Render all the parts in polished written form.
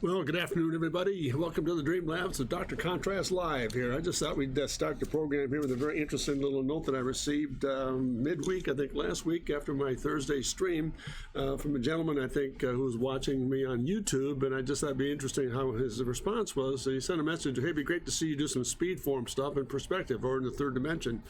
Well, good afternoon, everybody. Welcome to the Dream Labs of Dr. Contrast Live here. I just thought we'd start the program here with a very interesting little note that I received midweek, I think last week, after my Thursday stream from a gentleman, I think, who was watching me on YouTube, and I just thought it'd be interesting how his response was. So he sent a message, hey, it'd be great to see you do some speed form stuff in perspective or in the third dimension,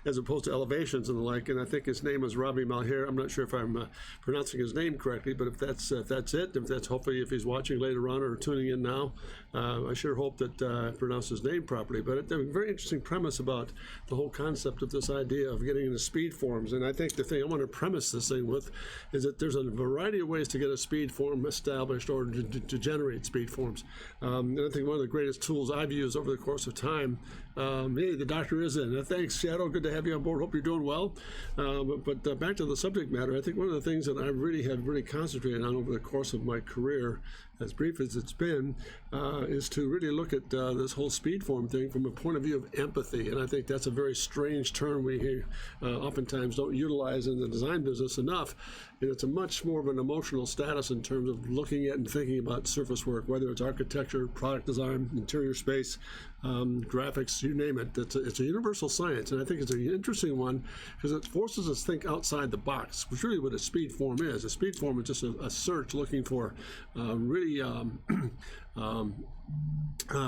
as opposed to elevations and the like. And I think his name is Robbie Malher. I'm not sure if I'm pronouncing his name correctly, but if that's it, if that's hopefully if he's watching later on or tuning in now, I sure hope that I pronounced his name properly. But it's a very interesting premise about the whole concept of this idea of getting into speed forms. And I think the thing I want to premise this thing with is that there's a variety of ways to get a speed form established or to generate speed forms. And I think one of the greatest tools I've used over the course of time, hey, the doctor is in. Thanks, Shadow. Good to have you on board. Hope you're doing well. But back to the subject matter, I think one of the things that I really have concentrated on over the course of my career, as brief as it's been, is to really look at this whole speed form thing from a point of view of empathy. And I think that's a very strange term we oftentimes don't utilize in the design business enough. And it's a much more of an emotional status in terms of looking at and thinking about surface work, whether it's architecture, product design, interior space, graphics, you name it. It's a universal science, and I think it's an interesting one because it forces us to think outside the box, which really what a speed form is. A speed form is just a search looking for really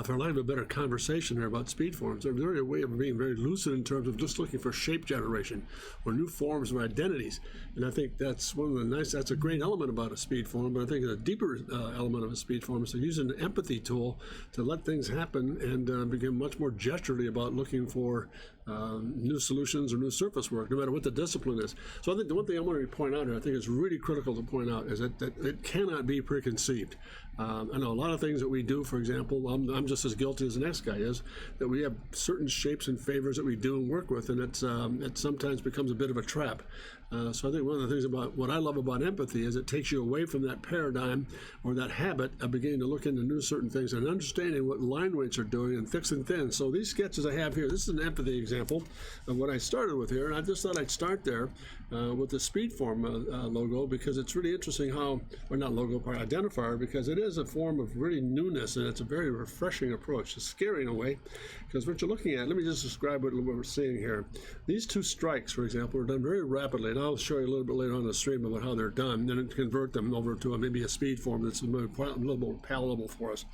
for lack of a better conversation here about speed forms, they're really a way of being very lucid in terms of just looking for shape generation or new forms or identities. And I think that's that's a great element about a speed form, but I think a deeper element of a speed form is to use an empathy tool to let things happen and become much more gesturally about looking for new solutions or new surface work, no matter what the discipline is. So I think the one thing I want to point out here, I think it's really critical to point out, is that it cannot be preconceived. I know a lot of things that we do, for example, I'm just as guilty as the next guy is, that we have certain shapes and favors that we do and work with, and it sometimes becomes a bit of a trap. So I think one of the things about what I love about empathy is it takes you away from that paradigm or that habit of beginning to look into new certain things and understanding what line weights are doing and thick and thin. So these sketches I have here, this is an empathy example of what I started with here, and I just thought I'd start there with the Speedform logo, because it's really interesting how, or not logo, but identifier, because it is a form of really newness, and it's a very refreshing approach. It's scary in a way, because what you're looking at, let me just describe what we're seeing here. These two strikes, for example, are done very rapidly, and I'll show you a little bit later on the stream about how they're done, and then convert them over to maybe a speed form that's a little more palatable for us.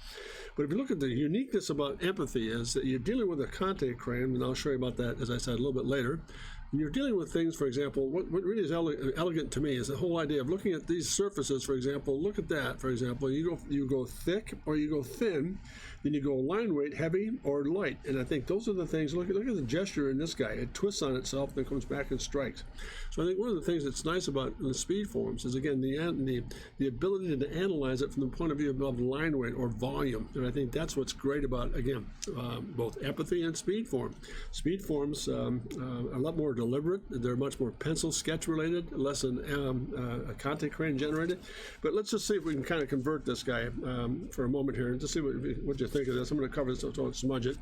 But if you look at the uniqueness about empathy is that you're dealing with a Conte crane, and I'll show you about that, as I said, a little bit later. And you're dealing with things, for example, what really is elegant to me is the whole idea of looking at these surfaces, for example. Look at that, for example. You go thick or you go thin, then you go line weight, heavy or light. And I think those are the things. Look at the gesture in this guy. It twists on itself, then comes back and strikes. So I think one of the things that's nice about the speed forms is, again, the ability to analyze it from the point of view of line weight or volume. And I think that's what's great about, again, both empathy and speed form. Speed forms are a lot more deliberate. They're much more pencil sketch related, less than a Conte crane generated. But let's just see if we can kind of convert this guy for a moment here and just see what you think of this. I'm going to cover this so don't smudge it.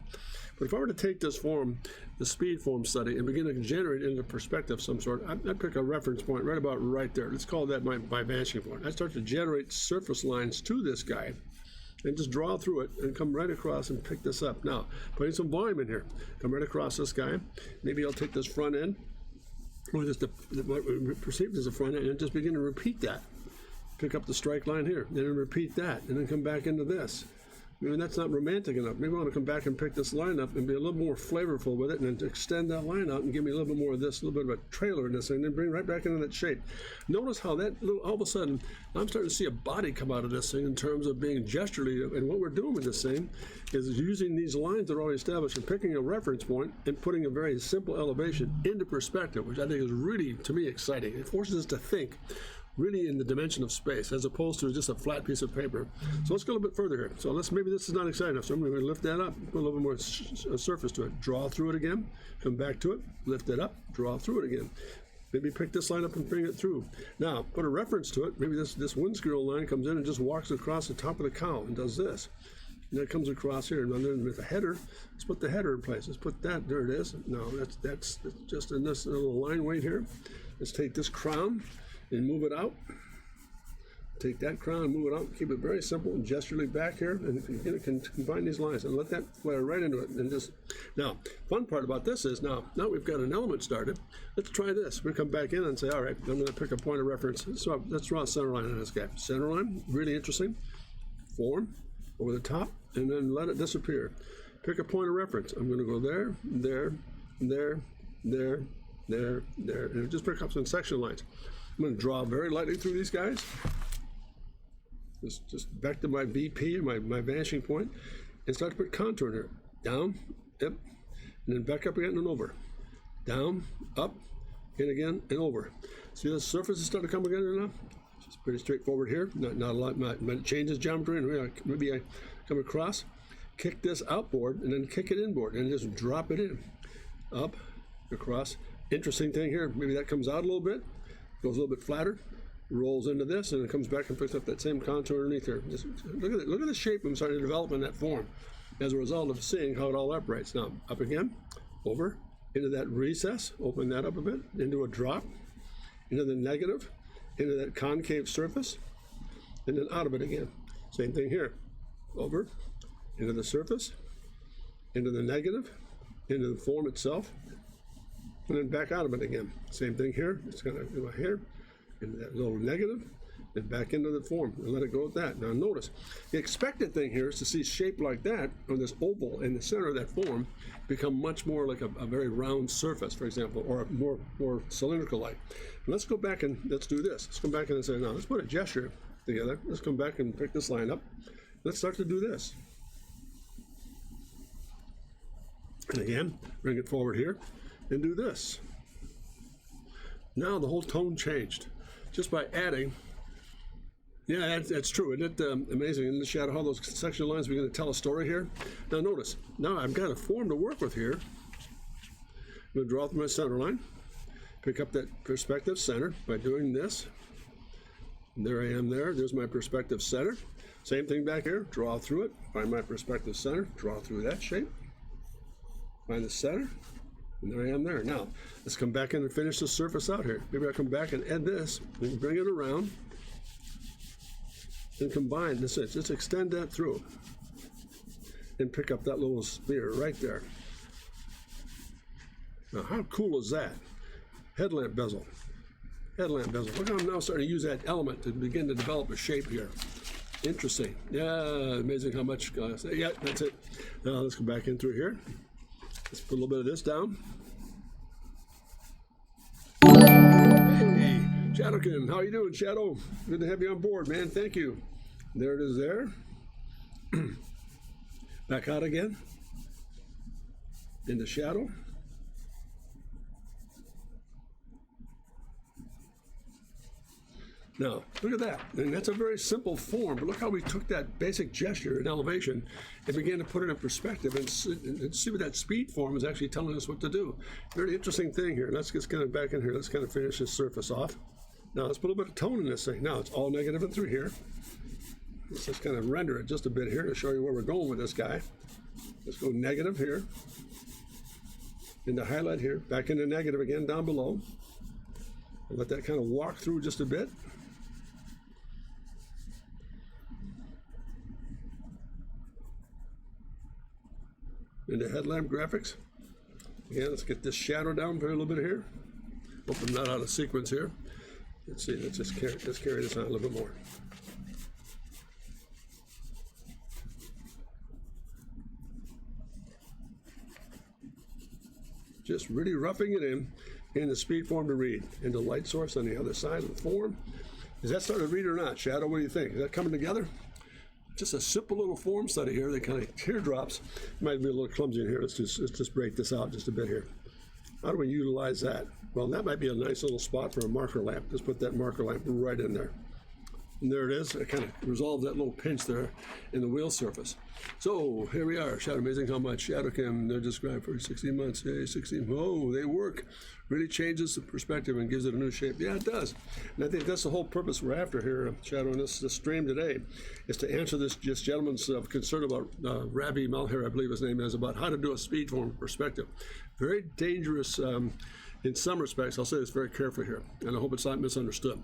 But if I were to take this form, the speed form study, and begin to generate into perspective of some sort, I'd pick a reference point right about right there. Let's call that my vanishing point. I start to generate surface lines to this guy and just draw through it and come right across and pick this up. Now, putting some volume in here. Come right across this guy. Maybe I'll take this front end, or just what we perceived as a front end, and just begin to repeat that. Pick up the strike line here, and then repeat that, and then come back into this. Maybe that's not romantic enough. Maybe I want to come back and pick this line up and be a little more flavorful with it, and then extend that line out and give me a little bit more of this, a little bit of a trailer in this thing, and then bring right back into that shape. Notice how that, all of a sudden, I'm starting to see a body come out of this thing in terms of being gesturally, and what we're doing with this thing is using these lines that are already established and picking a reference point and putting a very simple elevation into perspective, which I think is really, to me, exciting. It forces us to think really in the dimension of space, as opposed to just a flat piece of paper. So let's go a little bit further here. So maybe this is not exciting enough. So I'm going to lift that up, put a little bit more surface to it. Draw through it again, come back to it, lift it up, draw through it again. Maybe pick this line up and bring it through. Now, put a reference to it. Maybe this wind squirrel line comes in and just walks across the top of the cowl and does this. And that comes across here, and then with the header, let's put the header in place. Let's put that, there it is. No, that's just in this little line weight here. Let's take this crown and move it out. take that crown, move it out, keep it very simple, and gesturally back here, and if you can combine these lines and let that flare right into it, and just, now, fun part about this is, now we've got an element started, let's try this. We come back in and say, all right, I'm gonna pick a point of reference. So let's draw a center line on this guy. Center line, really interesting. Form, over the top, and then let it disappear. Pick a point of reference. I'm gonna go there, there, there, there, there, there, and just pick up some section lines. I'm gonna draw very lightly through these guys. Just back to my VP, my vanishing point, and start to put contour in here. Down, yep, and then back up again and over. Down, up, and again, and over. See the surface is starting to come again now? It's pretty straightforward here. Not a lot, it changes geometry, and maybe I come across, kick this outboard, and then kick it inboard, and just drop it in. Up, across. Interesting thing here, maybe that comes out a little bit, goes a little bit flatter, rolls into this, and it comes back and picks up that same contour underneath here. Just look at it. Look at the shape I'm starting to develop in that form as a result of seeing how it all operates. Now, up again, over, into that recess, open that up a bit, into a drop, into the negative, into that concave surface, and then out of it again. Same thing here. Over, into the surface, into the negative, into the form itself, and then back out of it again. Same thing here. It's going to go here, into that little negative, and back into the form, and let it go at that. Now notice, the expected thing here is to see shape like that on this oval in the center of that form become much more like a very round surface, for example, or more cylindrical-like. Let's go back and let's do this. Let's come back in and say, now let's put a gesture together. Let's come back and pick this line up. Let's start to do this. And again, bring it forward here and do this. Now the whole tone changed just by adding. Yeah, that's true. Isn't it amazing in the shadow how those section lines begin to tell a story here? Now notice, now I've got a form to work with here. I'm going to draw through my center line, pick up that perspective center by doing this. And there I am there. There's my perspective center. Same thing back here. Draw through it. Find my perspective center. Draw through that shape. Find the center. And there I am there. Now, let's come back in and finish the surface out here. Maybe I'll come back and add this and bring it around and combine this. Just extend that through and pick up that little sphere right there. Now, how cool is that? Headlamp bezel. Headlamp bezel. Look how I'm now starting to use that element to begin to develop a shape here. Interesting. Yeah, amazing how much. Yeah, that's it. Now, let's go back in through here. Let's put a little bit of this down. Hey, Shadowkin, how you doing, Shadow? Good to have you on board, man. Thank you. There it is there. Back out again. Into shadow. Now, look at that. And that's a very simple form, but look how we took that basic gesture and elevation and began to put it in perspective and see what that speed form is actually telling us what to do. Very interesting thing here. Let's get kind of back in here. Let's kind of finish this surface off. Now, let's put a little bit of tone in this thing. Now, it's all negative and through here. Let's just kind of render it just a bit here to show you where we're going with this guy. Let's go negative here. Into highlight here. Back into negative again down below. And let that kind of walk through just a bit. Into headlamp graphics. Again, let's get this shadow down for a little bit here. Hope I'm not out of sequence here. Let's see, let's carry this on a little bit more. Just really roughing it in the speed form to read. Into light source on the other side of the form. Is that starting to read or not? Shadow, what do you think? Is that coming together? Just a simple little form study here. They kind of teardrops. Might be a little clumsy in here. Let's just break this out just a bit here. How do we utilize that? Well, that might be a nice little spot for a marker lamp. Just put that marker lamp right in there. And there it is. It kind of resolved that little pinch there in the wheel surface. So here we are. Shadow, amazing how much ShadowCam, they're described for 16 months. Hey, 16. Whoa, they work. Really changes the perspective and gives it a new shape. Yeah, it does. And I think that's the whole purpose we're after here, Shadow, in this stream today, is to answer this gentleman's concern about Ravi Malhar, I believe his name is, about how to do a speed form perspective. Very dangerous in some respects. I'll say this very carefully here, and I hope it's not misunderstood.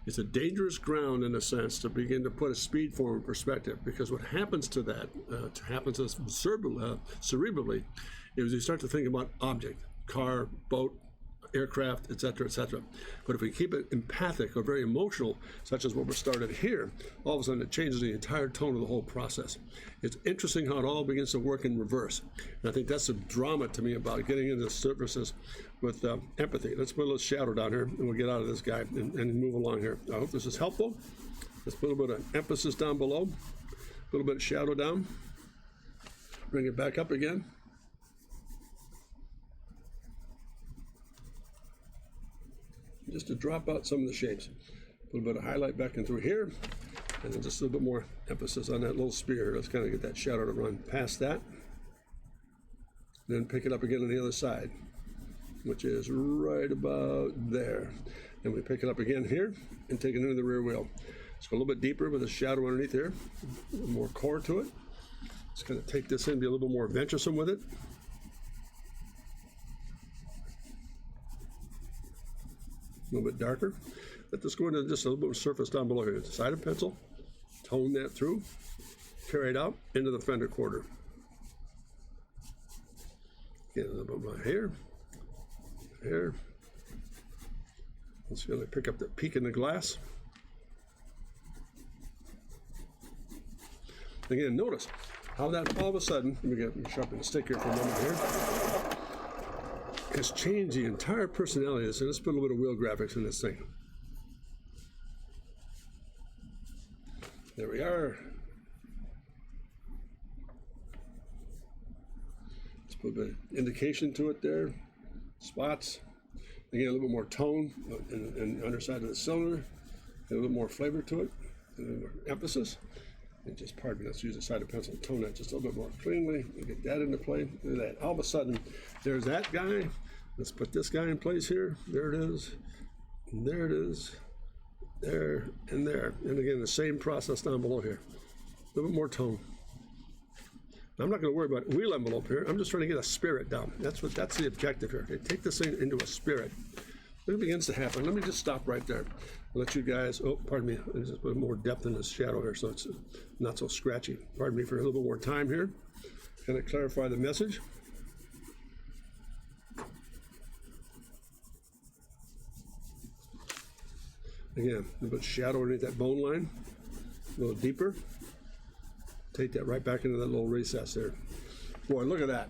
It's a dangerous ground in a sense to begin to put a speed form in perspective, because what happens to that, happens to us cerebrally, is you start to think about object, car, boat, aircraft, etc., etc. But if we keep it empathic or very emotional, such as what we're started here, all of a sudden it changes the entire tone of the whole process. It's interesting how it all begins to work in reverse. And I think that's the drama to me about getting into the surfaces with empathy. Let's put a little shadow down here, and we'll get out of this guy and move along here. I hope this is helpful. Let's put a little bit of emphasis down below, a little bit of shadow down. Bring it back up again. Just to drop out some of the shapes. A little bit of highlight back and through here, and then just a little bit more emphasis on that little spear. Let's kind of get that shadow to run past that. Then pick it up again on the other side, which is right about there. Then we pick it up again here and take it into the rear wheel. Let's go a little bit deeper with a shadow underneath here, a little more core to it. Let's kind of take this in, be a little bit more venturesome with it. A little bit darker. Let this go into just a little bit of surface down below here. Side of pencil, tone that through, carry it out into the fender quarter. Get a little bit more here. Let's really pick up the peak in the glass. Again, notice how that all of a sudden, let me sharpen the stick here for a moment here, has changed the entire personality of this. And let's put a little bit of wheel graphics in this thing. There we are. Let's put a bit of indication to it there. Spots. Again, a little bit more tone in the underside of the cylinder. A little bit more flavor to it. A little more emphasis. And just, pardon me, let's use the side of pencil and tone that just a little bit more cleanly. We get that into play. Look at that. All of a sudden, there's that guy. Let's put this guy in place here. There it is. And there it is. There and there. And again, the same process down below here. A little bit more tone. Now, I'm not going to worry about wheel envelope here. I'm just trying to get a spirit down. That's the objective here. Okay, take this thing into a spirit. It begins to happen. Let me just stop right there. I'll let you guys, oh, pardon me, I'll just put more depth in this shadow here so it's not so scratchy. Pardon me for a little bit more time here. Kind of clarify the message. Again, a little bit of shadow underneath that bone line, a little deeper. Take that right back into that little recess there. Boy, look at that.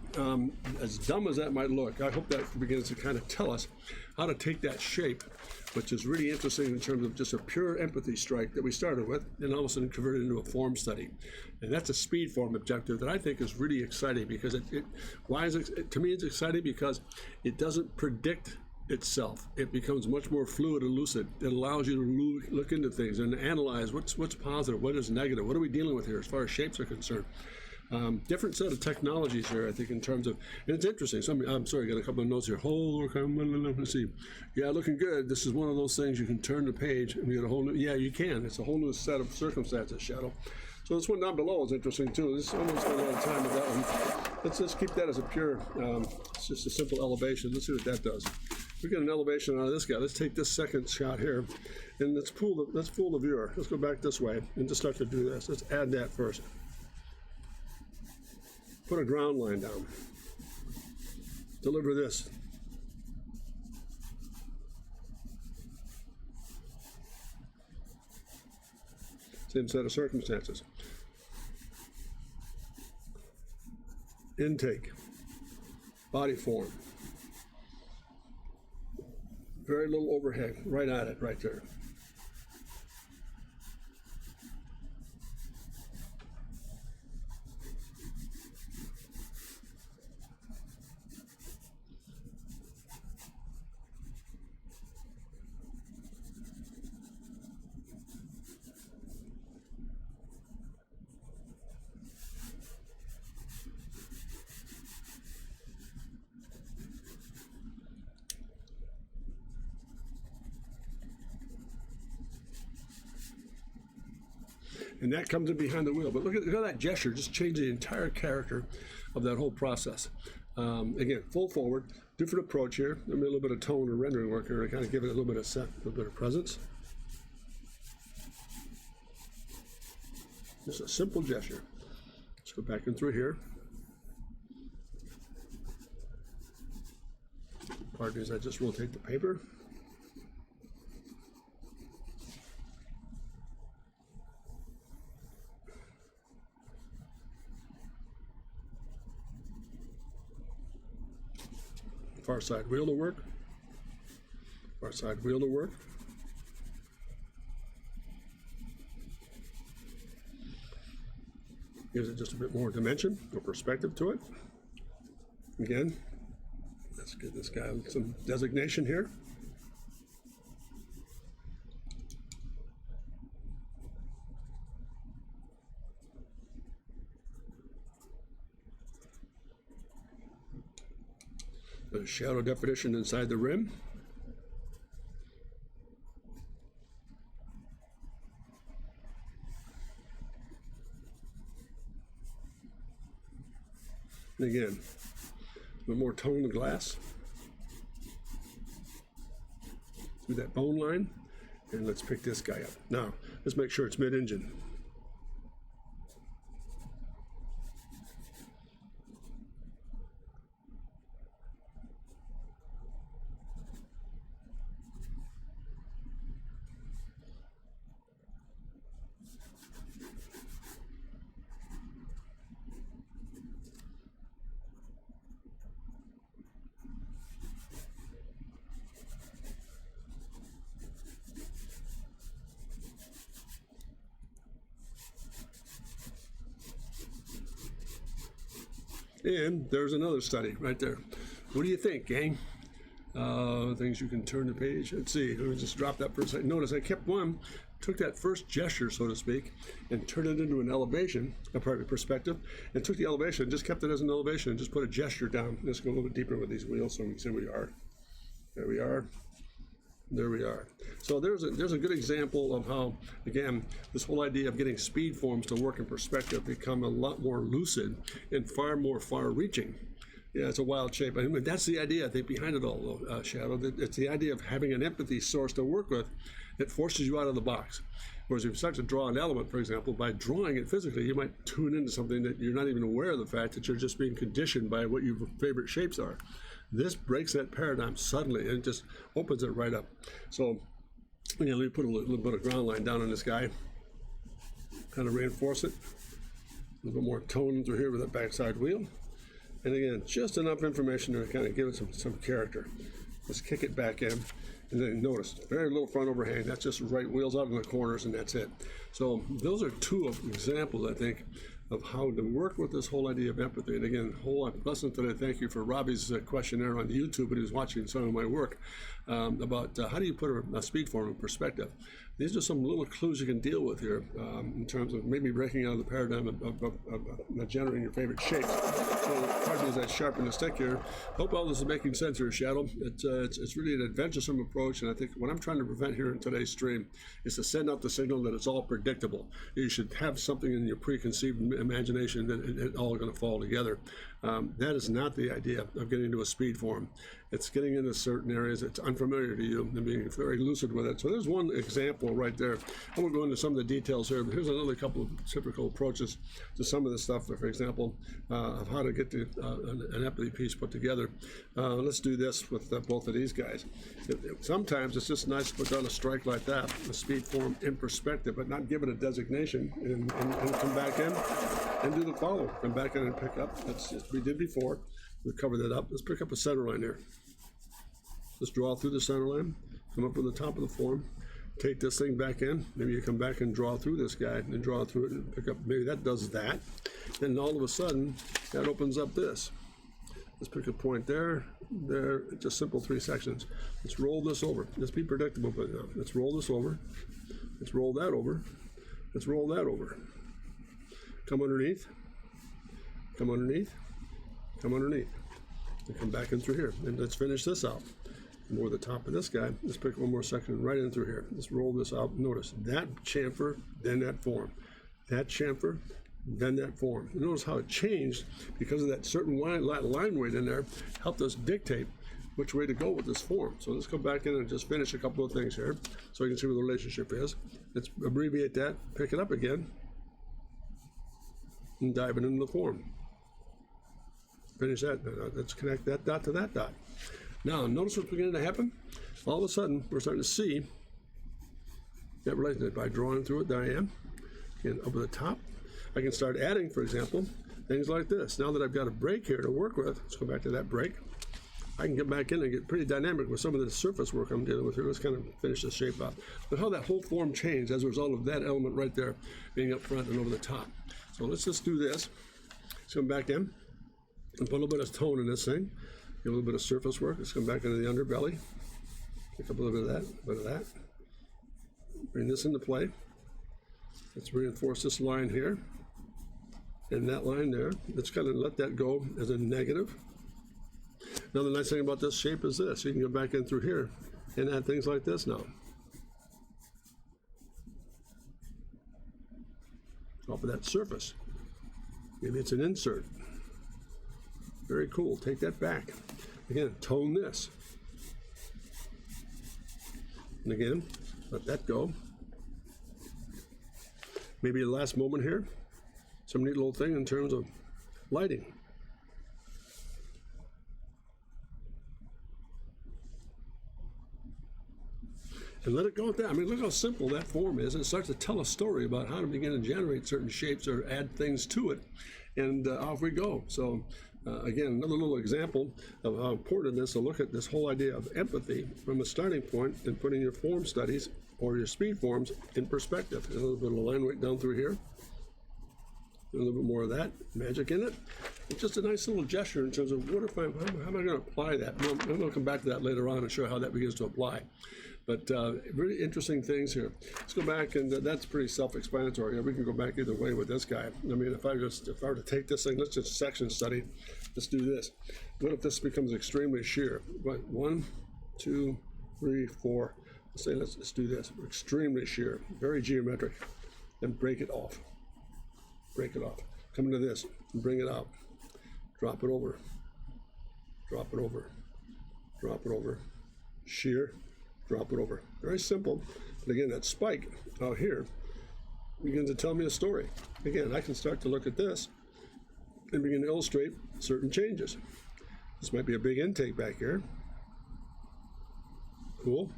As dumb as that might look, I hope that begins to kind of tell us how to take that shape, which is really interesting in terms of just a pure empathy strike that we started with, and all of a sudden convert it into a form study. And that's a speed form objective that I think is really exciting, because to me it's exciting because it doesn't predict itself. It becomes much more fluid and lucid. It allows you to look into things and analyze what's positive, what is negative, what are we dealing with here as far as shapes are concerned. Different set of technologies here, I think, in terms of, and it's interesting. I'm sorry, I got a couple of notes here. Let's see. Yeah, looking good. This is one of those things you can turn the page and you get a whole new, yeah, you can. It's a whole new set of circumstances, Shadow. So this one down below is interesting too. This one, spent a lot of time with that one. Let's just keep that as a pure, it's just a simple elevation. Let's see what that does. We get an elevation out of this guy. Let's take this second shot here, and let's fool the viewer. Let's go back this way and just start to do this. Let's add that first. Put a ground line down. Deliver this. Same set of circumstances. Intake. Body form. Very little overhang. Right at it, right there. And that comes in behind the wheel. But look at that gesture, just changed the entire character of that whole process. Again, full forward, different approach here. I mean, a little bit of tone or rendering work here to kind of give it a little bit of presence. Just a simple gesture. Let's go back in through here. Part is I just rotate the paper. Far side wheel to work. Far side wheel to work. Gives it just a bit more dimension or perspective to it. Again, let's give this guy some designation here. A shadow definition inside the rim. And again, a little more tone in the glass through that bone line. And let's pick this guy up. Now, let's make sure it's mid-engine. And there's another study right there. What do you think, gang? Things you can turn the page. Let's see. Let me just drop that for a second. Notice I kept one, took that first gesture, so to speak, and turned it into an elevation, a perspective, and took the elevation, just kept it as an elevation, and just put a gesture down. Let's go a little bit deeper with these wheels so we can see where we are. There we are. There we are. So there's a good example of how, again, this whole idea of getting speed forms to work in perspective become a lot more lucid and far more far-reaching. Yeah, it's a wild shape. I mean, that's the idea, I think, behind it all, Shadow. It's the idea of having an empathy source to work with that forces you out of the box. Whereas if you start to draw an element, for example, by drawing it physically, you might tune into something that you're not even aware of the fact that you're just being conditioned by what your favorite shapes are. This breaks that paradigm suddenly and just opens it right up. So, again, let me put a little bit of ground line down on this guy, kind of reinforce it. A little bit more tone through here with that backside wheel. And again, just enough information to kind of give it some character. Let's kick it back in. And then notice, very little front overhang. That's just right wheels out in the corners, and that's it. So those are two examples, I think, of how to work with this whole idea of empathy. And again, whole lesson today, thank you for Robbie's questionnaire on YouTube, and he's watching some of my work about how do you put a speed form in perspective. These are some little clues you can deal with here in terms of maybe breaking out of the paradigm of generating your favorite shapes. So pardon me as I sharpen the stick here. Hope all this is making sense here, Shadow. It's really an adventuresome approach, and I think what I'm trying to prevent here in today's stream is to send out the signal that it's all predictable. You should have something in your preconceived imagination that it's all going to fall together. That is not the idea of getting into a speed form. It's getting into certain areas that's unfamiliar to you and being very lucid with it. So there's one example right there. I won't go into some of the details here, but here's another couple of typical approaches to some of the stuff, for example, of how to get an empathy piece put together. Let's do this with both of these guys. Sometimes it's just nice to put down a strike like that, a speed form in perspective, but not give it a designation and come back in and do the follow. Come back in and pick up. That's just we did before. We covered that up. Let's pick up a center line here. Let's draw through the center line, come up to the top of the form, take this thing back in. Maybe you come back and draw through this guy and then draw through it and pick up. Maybe that does that. Then all of a sudden, that opens up this. Let's pick a point there, just simple 3 sections. Let's roll this over. Let's be predictable, but let's roll this over. Let's roll that over. Let's roll that over. Come underneath. Come underneath. Come underneath. And come back in through here. And let's finish this out. More the top of this guy. Let's pick one more section right in through here. Let's roll this out. Notice that chamfer, then that form. That chamfer, then that form. And notice how it changed because of that certain line weight in there helped us dictate which way to go with this form. So let's go back in and just finish a couple of things here so you can see what the relationship is. Let's abbreviate that, pick it up again. and dive it into the form. Finish that. Let's connect that dot to that dot. Now, notice what's beginning to happen. All of a sudden, we're starting to see that relationship by drawing through it. There I am. Again, up at the top. I can start adding, for example, things like this. Now that I've got a break here to work with, let's go back to that break. I can get back in and get pretty dynamic with some of the surface work I'm dealing with here. Let's kind of finish this shape up. But how that whole form changed as a result of that element right there being up front and over the top. So let's just do this. Let's come back in and put a little bit of tone in this thing. Get a little bit of surface work. Let's come back into the underbelly. Pick up a little bit of that, a bit of that. Bring this into play. Let's reinforce this line here and that line there. Let's kind of let that go as a negative. Now the nice thing about this shape is this. You can go back in through here and add things like this now. Off of that surface. Maybe it's an insert. Very cool. Take that back. Again, tone this. And again, let that go. Maybe the last moment here. Some neat little thing in terms of lighting. And let it go at that. I mean, look how simple that form is. It starts to tell a story about how to begin to generate certain shapes or add things to it. And off we go. So again, another little example of how important it is to look at this whole idea of empathy from a starting point and putting your form studies or your speed forms in perspective. A little bit of line weight down through here. A little bit more of that magic in it. It's just a nice little gesture in terms of what if how am I going to apply that? I'm going to come back to that later on and show how that begins to apply. But really interesting things here. Let's go back, and that's pretty self-explanatory. We can go back either way with this guy. I mean, if I were to take this thing, let's just section study. Let's do this. What if this becomes extremely shear? But 1, 2, 3, 4. Let's do this. Extremely shear, very geometric. Then break it off. Break it off. Come into this and bring it out. Drop it over. Drop it over. Drop it over. Shear. Drop it over. Very simple. But again, that spike out here begins to tell me a story. Again, I can start to look at this and begin to illustrate certain changes. This might be a big intake back here. Cool.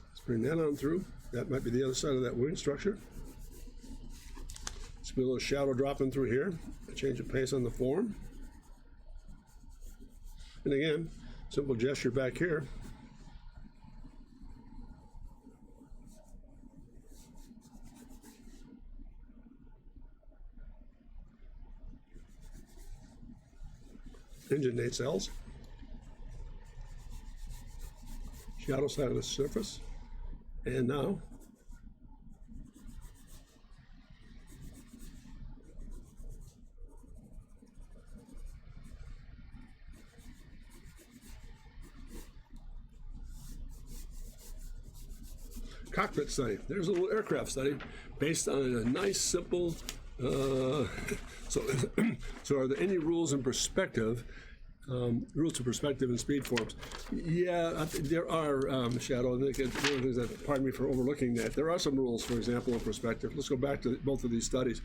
Let's bring that on through. That might be the other side of that wing structure. Let's be a little shadow dropping through here. A change of pace on the form. And again, simple gesture back here. Indentate cells, shadow side of the surface, and now cockpit study. There's a little aircraft study based on a nice, simple. So are there any rules in perspective? Rules to perspective and speed forms. Yeah, there are, Shadow. And one of the things that, pardon me for overlooking that. There are some rules, for example, in perspective. Let's go back to both of these studies.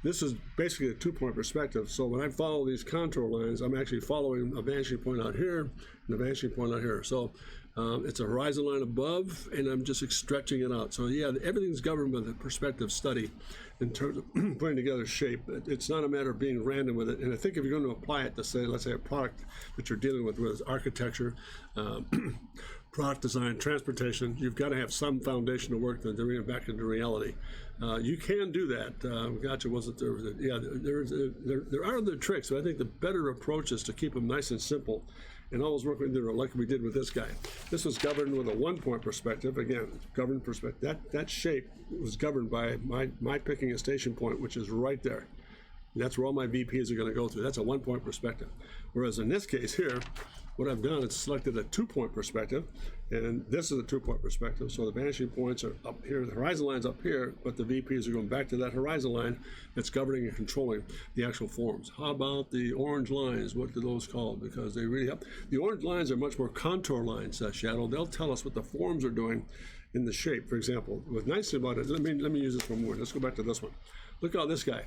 This is basically a two-point perspective. So when I follow these contour lines, I'm actually following a vanishing point out here and a vanishing point out here. So it's a horizon line above, and I'm just stretching it out. So yeah, everything's governed by the perspective study in terms of putting together shape. It's not a matter of being random with it. And I think if you're going to apply it to, say, let's say a product that you're dealing with, whether it's architecture, product design, transportation, you've got to have some foundation to work to bring it back into reality. You can do that. Gotcha, wasn't there? Yeah, there are other tricks, but I think the better approach is to keep them nice and simple and always work with them like we did with this guy. This was governed with a one-point perspective. Again, governed perspective. That shape was governed by my picking a station point, which is right there. And that's where all my VPs are going to go through. That's a one-point perspective. Whereas in this case here, what I've done is selected a two-point perspective, and this is a two-point perspective. So the vanishing points are up here, the horizon line's up here, but the VPs are going back to that horizon line that's governing and controlling the actual forms. How about the orange lines? What do those called? Because they really help. The orange lines are much more contour lines, Shadow. They'll tell us what the forms are doing in the shape. For example, what's nice about it, let me use this one more. Let's go back to this one. Look how this guy.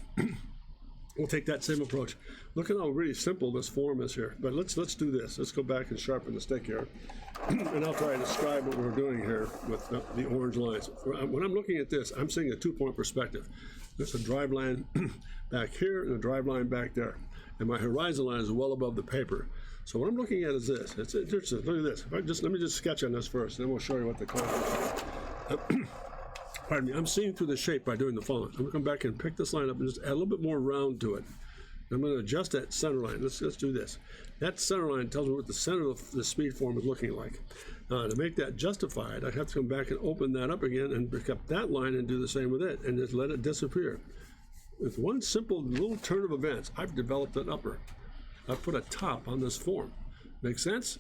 we'll take that same approach. Look at how really simple this form is here. But let's do this. Let's go back and sharpen the stick here. And I'll try to describe what we're doing here with the orange lines. When I'm looking at this, I'm seeing a two-point perspective. There's a drive line back here and a drive line back there. And my horizon line is well above the paper. So what I'm looking at is this. It's interesting. Look at this. Let me just sketch on this first, and then we'll show you what the contours are. Pardon me. I'm seeing through the shape by doing the following. I'm going to come back and pick this line up and just add a little bit more round to it. I'm going to adjust that center line. Let's do this. That center line tells me what the center of the speed form is looking like. To make that justified, I have to come back and open that up again and pick up that line and do the same with it and just let it disappear. With one simple little turn of events, I've developed an upper. I've put a top on this form. Make sense?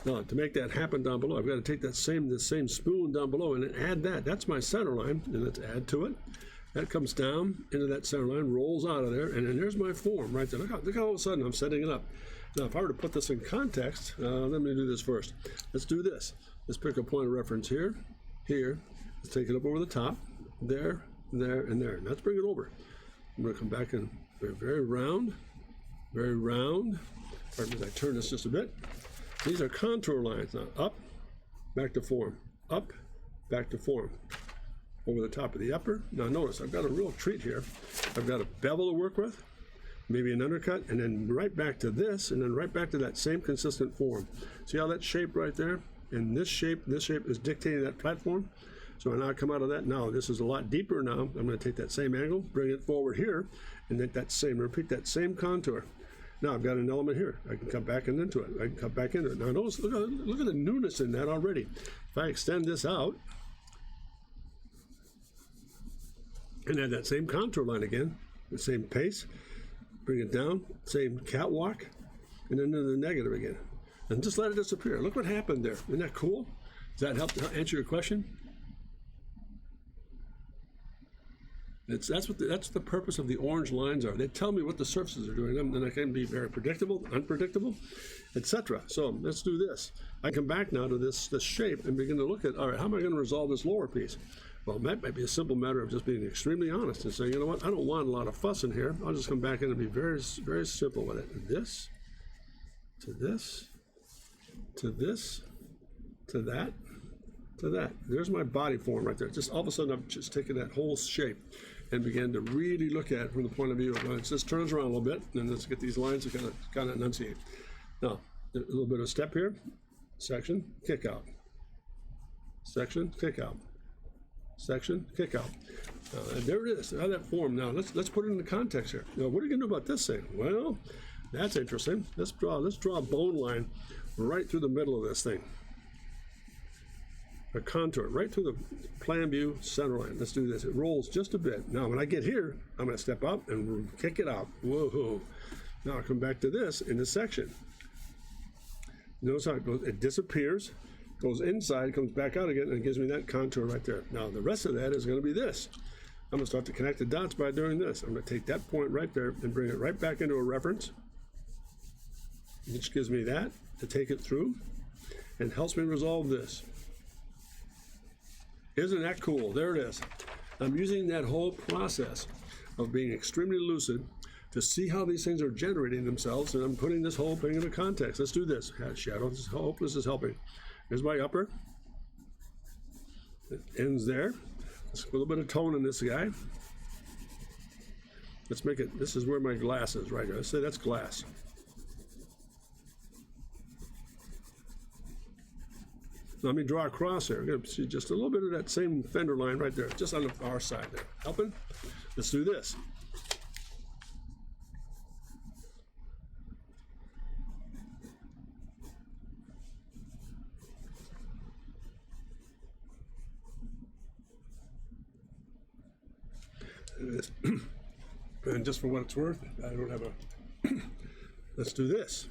Now, to make that happen down below, I've got to take that same spoon down below and add that. That's my center line, and let's add to it. That comes down into that center line, rolls out of there, and then there's my form right there. Look how all of a sudden I'm setting it up. Now, if I were to put this in context, let me do this first. Let's do this. Let's pick a point of reference here, here. Let's take it up over the top, there, there, and there. And let's bring it over. I'm going to come back in very round, very round. Pardon me, I turn this just a bit. These are contour lines. Now, up, back to form, up, back to form. Over the top of the upper. Now notice, I've got a real treat here. I've got a bevel to work with, maybe an undercut, and then right back to this, and then right back to that same consistent form. See how that shape right there? And this shape is dictating that platform. So when I come out of that, now this is a lot deeper now. I'm going to take that same angle, bring it forward here, and then repeat that same contour. Now I've got an element here. I can come back into it. I can come back into it. Now notice, look at the newness in that already. If I extend this out, and add that same contour line again, the same pace, bring it down, same catwalk, and then into the negative again. And just let it disappear. Look what happened there. Isn't that cool? Does that help to answer your question? That's the purpose of the orange lines are. They tell me what the surfaces are doing, and I can be very predictable, unpredictable, etc. So let's do this. I come back now to this shape and begin to look at, all right, how am I going to resolve this lower piece? Well, that might be a simple matter of just being extremely honest and saying, you know what, I don't want a lot of fuss in here. I'll just come back in and be very, very simple with it. This, to this, to this, to that, to that. There's my body form right there. Just all of a sudden, I've just taken that whole shape and began to really look at it from the point of view of, it just turns around a little bit, and let's get these lines to kind of enunciate. Now, a little bit of step here, section, kick out, section, kick out. Section, kick out. And there it is. Now that form. Now let's put it into context here. Now, what are you going to do about this thing? Well, that's interesting. Let's draw a bone line right through the middle of this thing. A contour right through the plan view center line. Let's do this. It rolls just a bit. Now, when I get here, I'm going to step up and kick it out. Whoa! Now I come back to this in this section. Notice how it goes. It disappears. Goes inside, comes back out again, and it gives me that contour right there. Now, the rest of that is going to be this. I'm going to start to connect the dots by doing this. I'm going to take that point right there and bring it right back into a reference, which gives me that to take it through and helps me resolve this. Isn't that cool? There it is. I'm using that whole process of being extremely lucid to see how these things are generating themselves, and I'm putting this whole thing into context. Let's do this. Shadow, hopeless is helping. Here's my upper. It ends there. Let's put a little bit of tone in this guy. Let's make it, this is where my glass is right here. Let's say that's glass. Let me draw a cross here. You're going to see just a little bit of that same fender line right there, just on the far side there. Helping? Let's do this. And just for what it's worth, I don't have a, let's do this.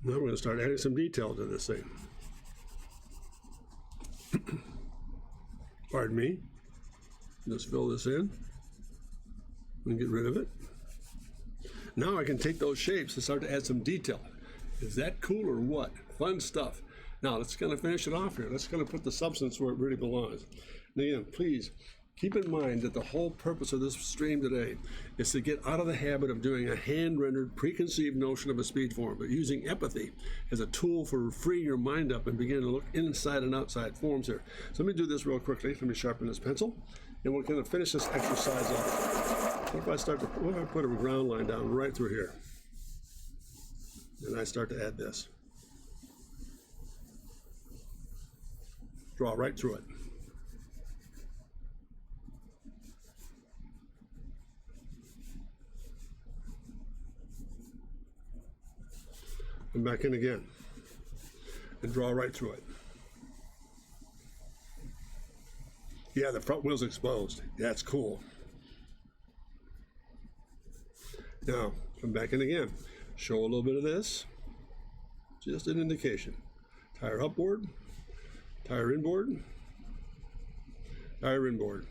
Now we're going to start adding some detail to this thing. Pardon me. Just fill this in and get rid of it. Now I can take those shapes and start to add some detail. Is that cool or what? Fun stuff. Now let's kind of finish it off here. Let's kind of put the substance where it really belongs. And again, please keep in mind that the whole purpose of this stream today is to get out of the habit of doing a hand-rendered, preconceived notion of a speed form, but using empathy as a tool for freeing your mind up and beginning to look inside and outside forms here. So let me do this real quickly. Let me sharpen this pencil, and we're going to finish this exercise off. What if I put a ground line down right through here? And I start to add this. Draw right through it. And back in again. And draw right through it. Yeah, the front wheel's exposed. Yeah, it's cool. Now, come back in again. Show a little bit of this. Just an indication. Tire upboard. Tire inboard. Tire inboard.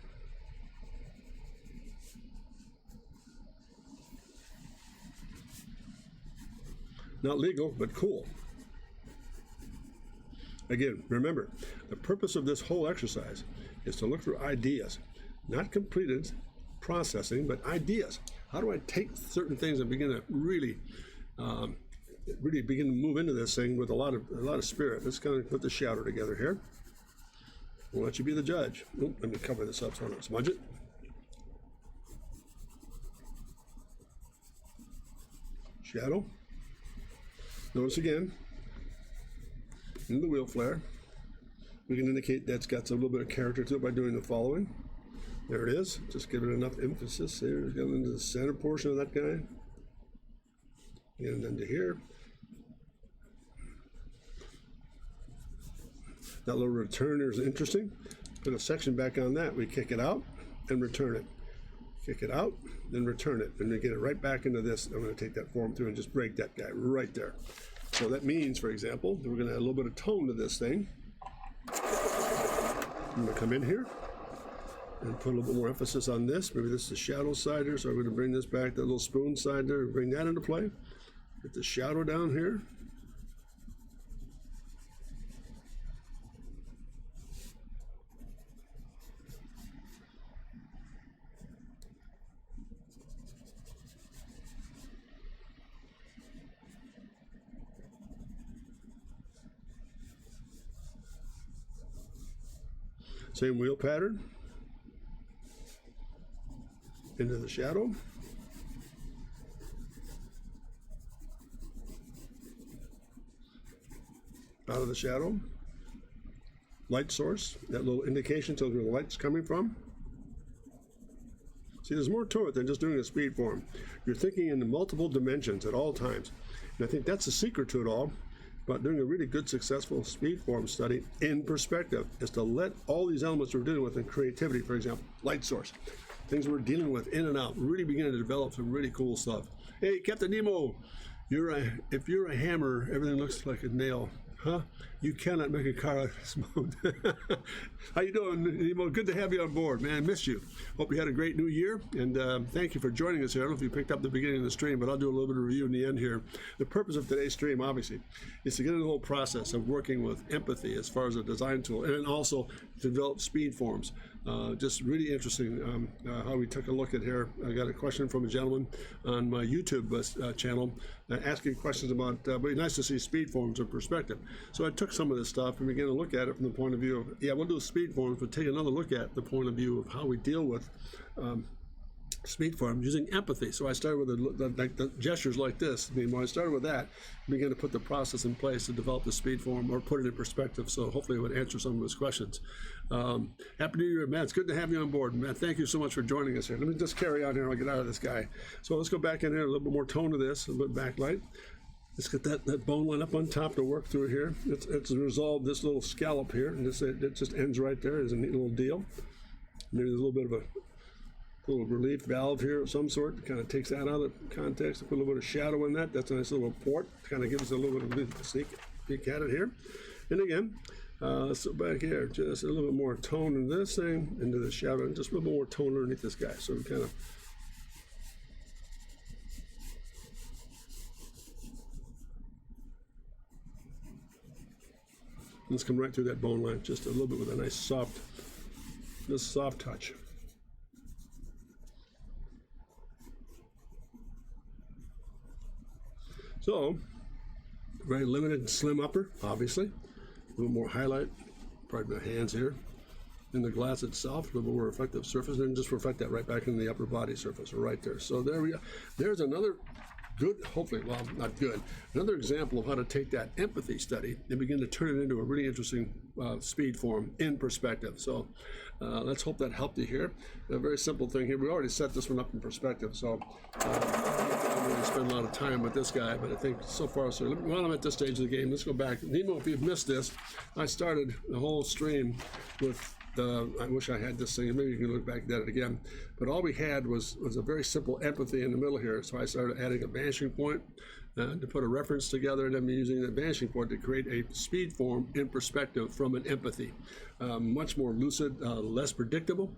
Not legal, but cool. Again, remember, the purpose of this whole exercise is to look for ideas, not completed processing, but ideas. How do I take certain things and begin to really begin to move into this thing with a lot of spirit? Let's kind of put the shadow together here. We'll let you be the judge. Oop, let me cover this up so I don't smudge it. Shadow. Notice again, in the wheel flare, we can indicate that's got a little bit of character to it by doing the following. There it is. Just give it enough emphasis. There, going into the center portion of that guy. And then to here. That little return here is interesting. Put a section back on that. We kick it out and return it. Kick it out, then return it. And then get it right back into this. I'm going to take that form through and just break that guy right there. So that means, for example, that we're going to add a little bit of tone to this thing. I'm going to come in here and put a little bit more emphasis on this. Maybe this is the shadow side here, so I'm going to bring this back, that little spoon side there, and bring that into play. Get the shadow down here. Same wheel pattern. Into the shadow. Out of the shadow. Light source, that little indication tells where the light's coming from. See, there's more to it than just doing a speed form. You're thinking in multiple dimensions at all times. And I think that's the secret to it all. But doing a really good, successful speed form study in perspective is to let all these elements we're dealing with in creativity, for example, light source, things we're dealing with in and out, really beginning to develop some really cool stuff. Hey, Captain Nemo, if you're a hammer, everything looks like a nail. Huh? You cannot make a car smooth. How you doing, Nemo? Good to have you on board, man. I missed you. Hope you had a great new year, and thank you for joining us here. I don't know if you picked up the beginning of the stream, but I'll do a little bit of review in the end here. The purpose of today's stream, obviously, is to get into the whole process of working with empathy as far as a design tool, and also to develop speed forms. Just really interesting how we took a look at here. I got a question from a gentleman on my YouTube channel asking questions about, but it's nice to see speed forms in perspective. So I took some of this stuff and began to look at it from the point of view of, yeah, we'll do speed forms, but take another look at the point of view of how we deal with speed form using empathy. So I started with the gestures like this. I mean, when I started with that, I began to put the process in place to develop the speed form or put it in perspective. So hopefully it would answer some of his questions. Happy New Year, Matt. It's good to have you on board, Matt. Thank you so much for joining us here. Let me just carry on here. I'll get out of this guy. So let's go back in here, a little bit more tone to this, a little bit backlight. Let's get that bone line up on top to work through here. It's resolved this little scallop here, and it just ends right there. It's a neat little deal. Maybe there's a little bit of a little relief valve here of some sort. Kind of takes that out of context. Put a little bit of shadow in that. That's a nice little port. Kind of gives us a little bit of a sneak peek at it here. And again, so back here, just a little bit more tone in this thing, into the shadow, and just a little bit more tone underneath this guy. So we kind of Let's come right through that bone line, just a little bit with a nice soft touch. So, very limited and slim upper, obviously. A little more highlight, probably my hands here. In the glass itself, a little more reflective surface, and just reflect that right back in the upper body surface, right there. So there we go. There's another good, hopefully, well, not good, another example of how to take that empathy study and begin to turn it into a really interesting speed form in perspective. So let's hope that helped you here. A very simple thing here. We already set this one up in perspective, so I'm not going to spend a lot of time with this guy, but I think so far, so while I'm at this stage of the game, let's go back. Nemo, if you've missed this, I started the whole stream with I wish I had this thing, maybe you can look back at it again, but all we had was a very simple empathy in the middle here. So I started adding a vanishing point to put a reference together, and then using the vanishing point to create a speed form in perspective from an empathy. Much more lucid, less predictable,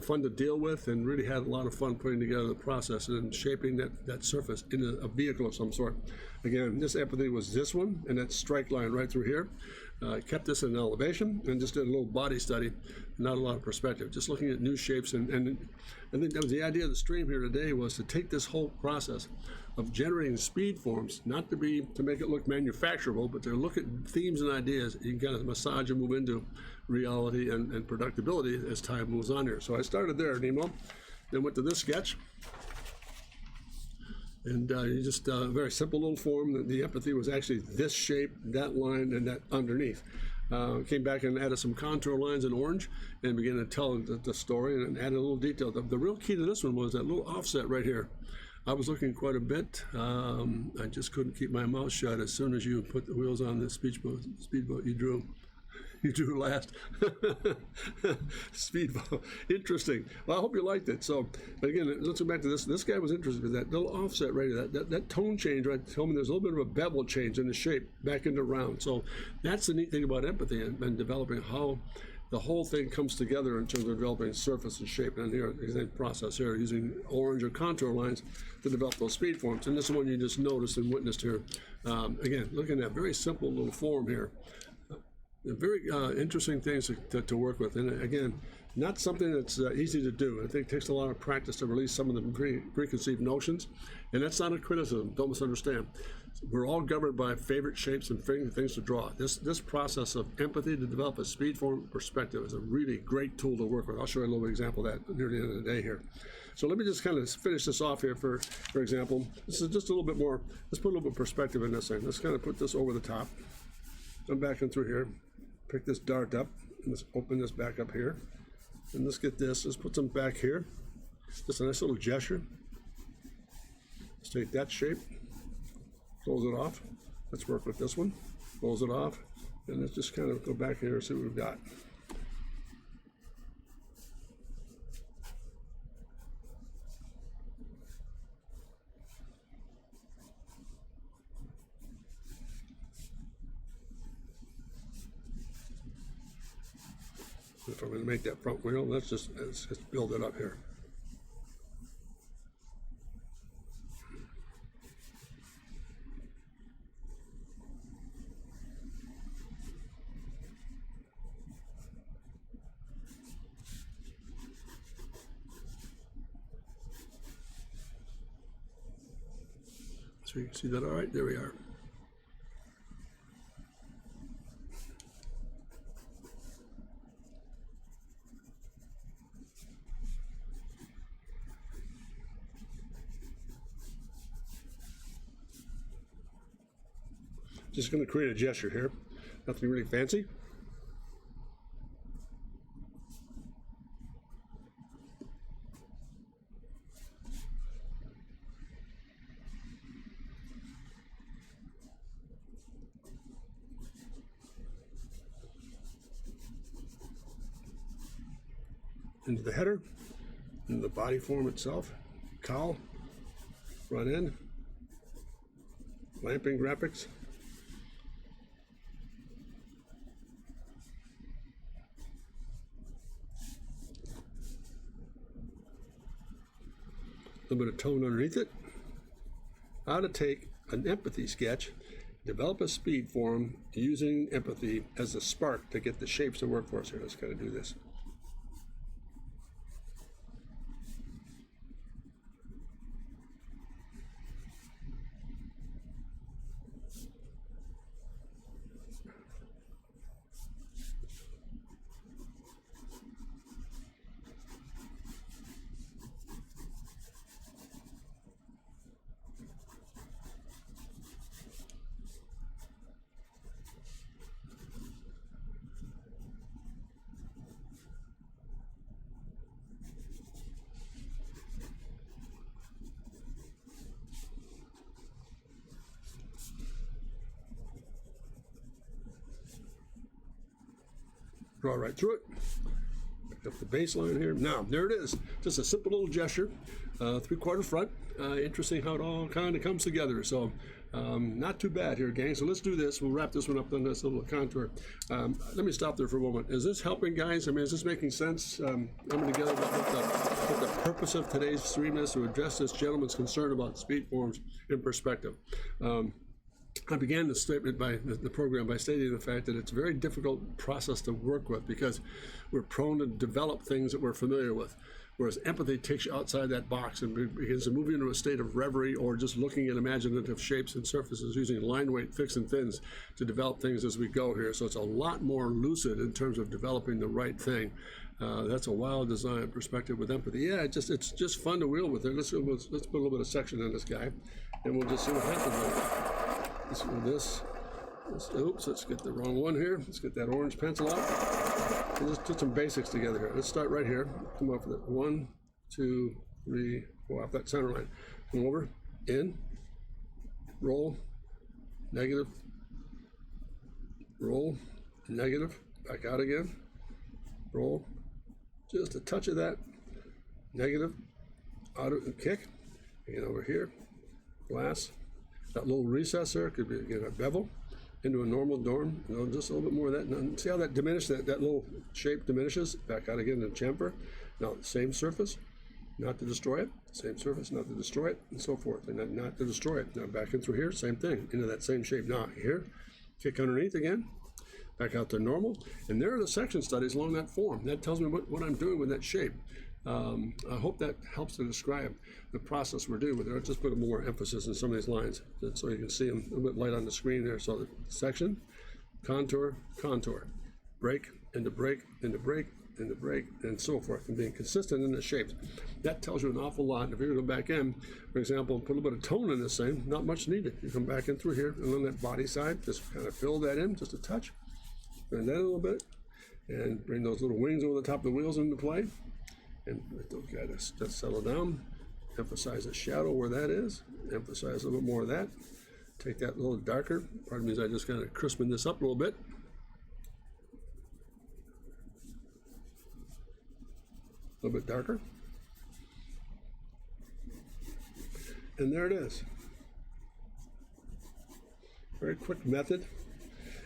fun to deal with, and really had a lot of fun putting together the process and shaping that surface into a vehicle of some sort. Again, this empathy was this one, and that strike line right through here. Kept this in elevation and just did a little body study, not a lot of perspective, just looking at new shapes. And I think that was the idea of the stream here today, was to take this whole process of generating speed forms, not to make it look manufacturable, but to look at themes and ideas you can kind of massage and move into reality and productability as time moves on here. So I started there, Nemo, then went to this sketch. And you just a very simple little form. The empathy was actually this shape, that line, and that underneath. Came back and added some contour lines in orange and began to tell the story and added a little detail. The real key to this one was that little offset right here. I was looking quite a bit. I just couldn't keep my mouth shut as soon as you put the wheels on the speedboat you drew. You drew last. Speedboat. Interesting. Well, I hope you liked it. So, but again, let's go back to this. This guy was interested in that little offset right here. That tone change, right? Told me there's a little bit of a bevel change in the shape back into round. So that's the neat thing about empathy and developing how the whole thing comes together in terms of developing surface and shape. And here, the same process here, using orange or contour lines to develop those speed forms. And this is one you just noticed and witnessed here. Again, looking at very simple little form here. Very interesting things to work with, and again, not something that's easy to do. I think it takes a lot of practice to release some of the preconceived notions, and that's not a criticism. Don't misunderstand. We're all governed by favorite shapes and things to draw. This process of empathy to develop a speed form perspective is a really great tool to work with. I'll show you a little example of that near the end of the day here. So let me just kind of finish this off here. For example, this is just a little bit more. Let's put a little bit of perspective in this thing. Let's kind of put this over the top. Come back in through here. Pick this dart up, and let's open this back up here. And let's get this, let's put some back here. Just a nice little gesture. Let's take that shape, close it off. Let's work with this one, close it off, and let's just kind of go back here and see what we've got. If I'm going to make that front wheel, let's just build it up here. So you can see that, all right, there we are. Just going to create a gesture here. Nothing really fancy. Into the header, into the body form itself, cowl, front end, lamping graphics. A little bit of tone underneath it. How to take an empathy sketch, develop a speed form using empathy as a spark to get the shapes to work for us here. Let's kind of do this. Draw right through it. Pick up the baseline here. Now, there it is. Just a simple little gesture. 3/4 front. Interesting how it all kind of comes together. So, not too bad here, gang. So let's do this. We'll wrap this one up on this little contour. Let me stop there for a moment. Is this helping, guys? I mean, is this making sense? Coming together with what the purpose of today's stream is to address this gentleman's concern about speed forms in perspective. I began the statement by the program by stating the fact that it's a very difficult process to work with because we're prone to develop things that we're familiar with, whereas empathy takes you outside that box and begins to move you into a state of reverie or just looking at imaginative shapes and surfaces using line weight, fix, and thins to develop things as we go here. So it's a lot more lucid in terms of developing the right thing. That's a wild design perspective with empathy. Yeah, it's just fun to wheel with it. Let's put a little bit of section in this guy, and we'll just see what happens. Let's do this. Oops, let's get the wrong one here. Let's get that orange pencil out. And just put some basics together here. Let's start right here. Come off of it. 1, 2, 3, 4, off that center line. Come over, in, roll, negative, roll, negative, back out again, roll, just a touch of that, negative, auto, kick, again over here, glass. That little recess there could be, again, a bevel into a normal dorm. Just a little bit more of that. Now, see how that diminished, that little shape diminishes? Back out again to chamfer. Now, same surface, not to destroy it. Same surface, not to destroy it, and so forth. And then not to destroy it. Now, back in through here, same thing, into that same shape. Now, here, kick underneath again. Back out to normal. And there are the section studies along that form. That tells me what I'm doing with that shape. I hope that helps to describe the process we're doing with it. I'll just put a more emphasis in some of these lines so you can see them a little bit light on the screen there. So the section, contour, contour, break, into break, into break, into break, and so forth, and being consistent in the shapes. That tells you an awful lot. If you go back in, for example, put a little bit of tone in this thing, not much needed. You come back in through here, and on that body side, just kind of fill that in, just a touch, bend that a little bit, and bring those little wings over the top of the wheels into play. And let those guys just settle down. Emphasize the shadow where that is. Emphasize a little bit more of that. Take that a little darker. Pardon me as I just kind of crispen this up a little bit. A little bit darker. And there it is. Very quick method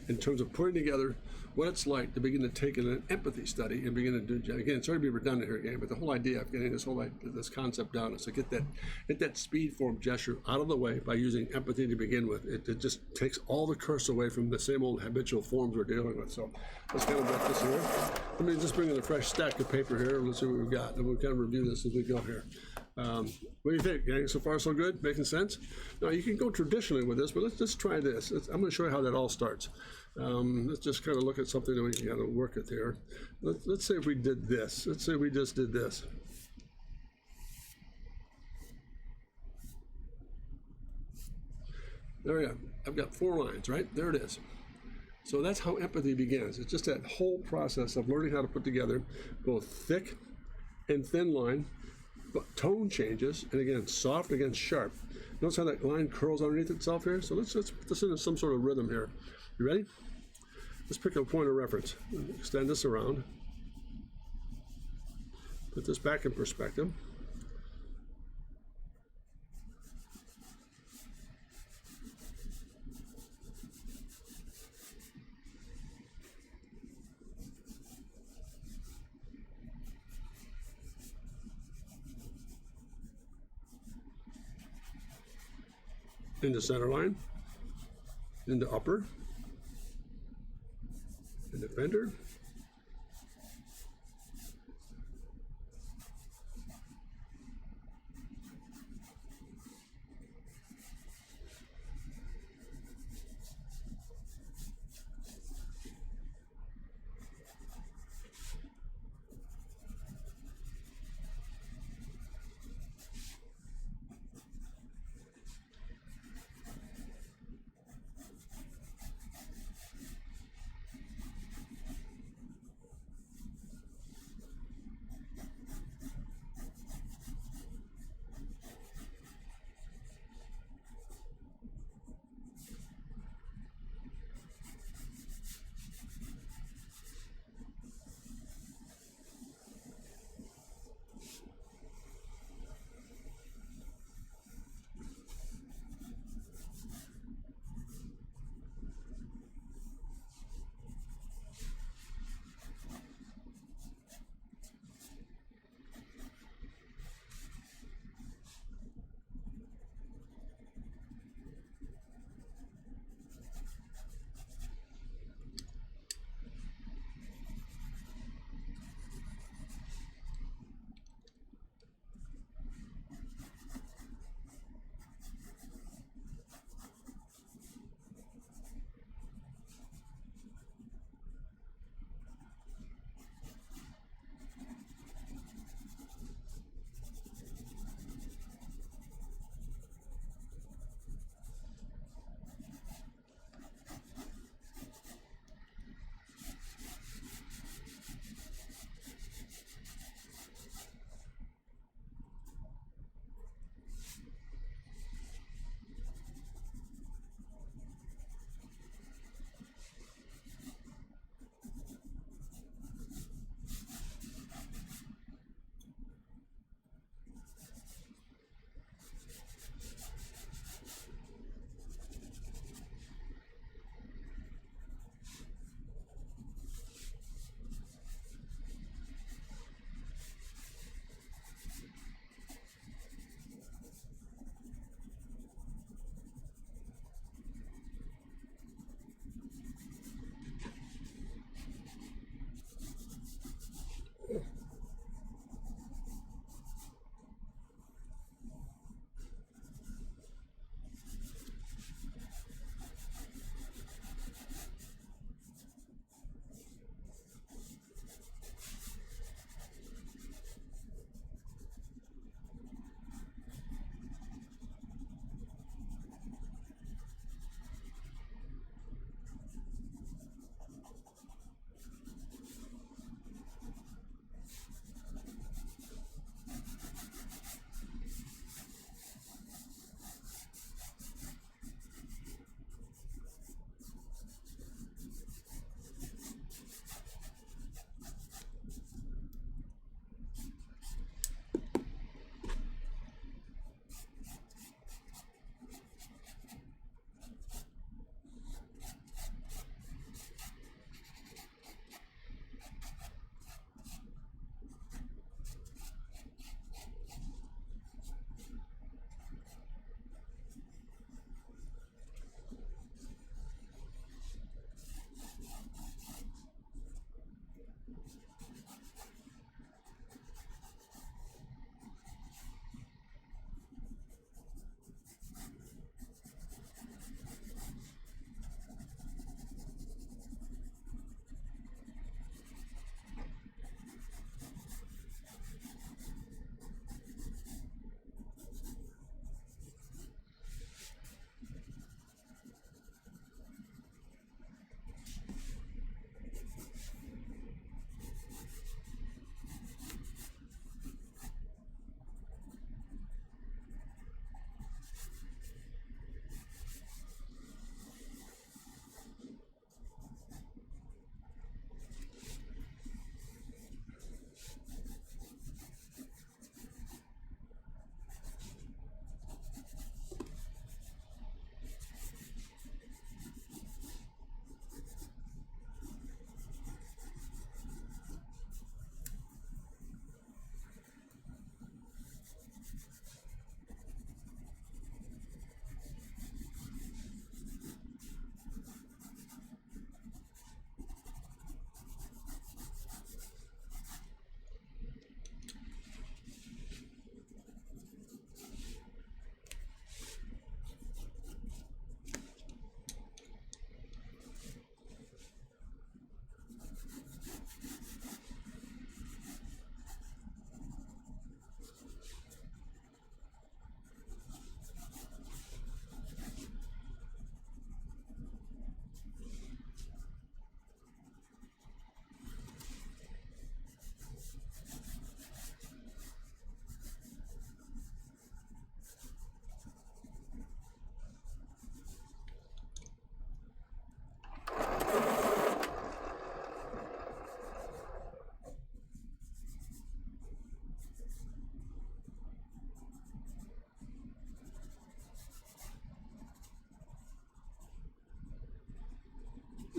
in terms of putting together what it's like to begin to take an empathy study and begin to do, again, sorry to be redundant here again, but the whole idea of getting this concept down is to get that speed form gesture out of the way by using empathy to begin with. It just takes all the curse away from the same old habitual forms we're dealing with. So let's kind of get this here. Let me just bring in a fresh stack of paper here. Let's see what we've got, and we'll kind of review this as we go here. What do you think, gang? So far, so good? Making sense? Now, you can go traditionally with this, but let's just try this. I'm going to show you how that all starts. Let's just kind of look at something that we can kind of work with here. Let's say if we did this. Let's say we just did this. There we go. I've got 4 lines, right? There it is. So that's how empathy begins. It's just that whole process of learning how to put together both thick and thin line, but tone changes, and again, soft against sharp. Notice how that line curls underneath itself here? So let's put this into some sort of rhythm here. You ready? Let's pick a point of reference. Extend this around. Put this back in perspective. Into center line. in the upper, in the fender.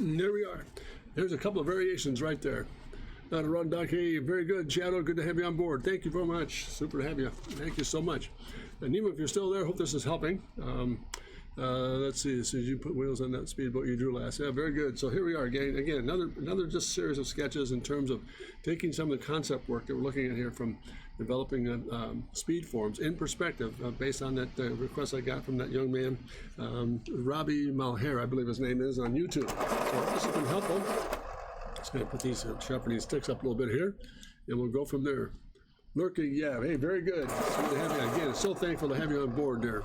And there we are. There's a couple of variations right there. Adirondacke, very good. Shadow, good to have you on board. Thank you very much. Super to have you. Thank you so much. And Nima, if you're still there, hope this is helping. Let's see. As you put wheels on that speedboat you drew last. Yeah, very good. So here we are again. Again, another just series of sketches in terms of taking some of the concept work that we're looking at here from developing speed forms in perspective based on that request I got from that young man, Robbie Malher, I believe his name is, on YouTube. So this has been helpful. Just going to put these sharpening sticks up a little bit here, and we'll go from there. Lurking, yeah, hey, very good. Good to have you again. So thankful to have you on board there,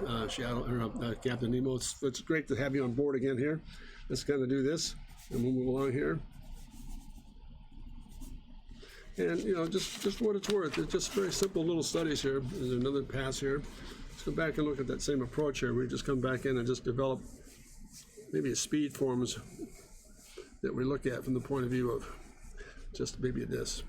Captain Nemo. It's great to have you on board again here. Let's kind of do this, and we'll move along here. And just for what it's worth, it's just very simple little studies here. There's another pass here. Let's go back and look at that same approach here. We just come back in and just develop maybe a speed forms that we look at from the point of view of just maybe this.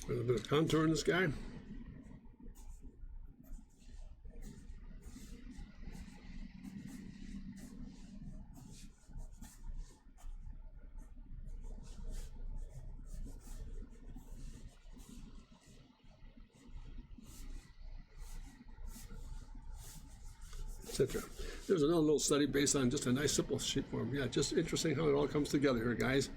A little bit of contour in the sky. Etc. There's another little study based on just a nice simple sheet form. Yeah, just interesting how it all comes together here, guys.